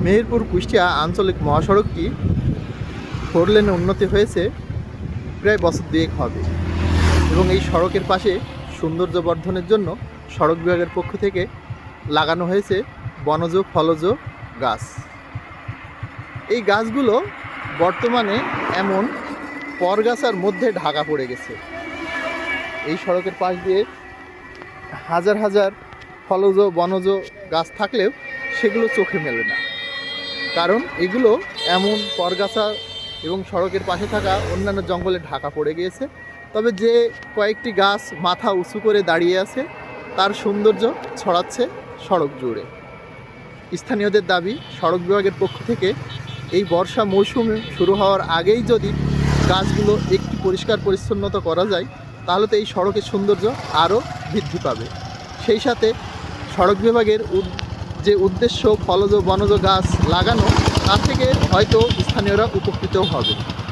মেহেরপুর কুষ্টিয়া আঞ্চলিক মহাসড়কটি 4 লেনে উন্নতি হয়েছে প্রায় বছর দুয়েক হবে এবং এই সড়কের পাশে সৌন্দর্য বর্ধনের জন্য সড়ক বিভাগের পক্ষ থেকে লাগানো হয়েছে বনজ ফলজ গাছ। এই গাছগুলো বর্তমানে এমন পরগাছার মধ্যে ঢাকা পড়ে গেছে। এই সড়কের পাশ দিয়ে হাজার হাজার ফলজ বনজ গাছ থাকলেও সেগুলো চোখে মেলে না, কারণ এগুলো এমন পরগাছা এবং সড়কের পাশে থাকা অন্যান্য জঙ্গলে ঢাকা পড়ে গিয়েছে। তবে যে কয়েকটি গাছ মাথা উঁচু করে দাঁড়িয়ে আছে তার সৌন্দর্য ছড়াচ্ছে সড়ক জুড়ে। স্থানীয়দের দাবি, সড়ক বিভাগের পক্ষ থেকে এই বর্ষা মৌসুম শুরু হওয়ার আগেই যদি গাছগুলো একটু পরিষ্কার পরিচ্ছন্নতা করা যায় তাহলে তো এই সড়কের সৌন্দর্য আরও বৃদ্ধি পাবে। সেই সাথে সড়ক বিভাগের যে উদ্দেশ্য ফলজ বনজ গাছ লাগানো, তা থেকে হয়তো স্থানীয়রা উপকৃত হবে।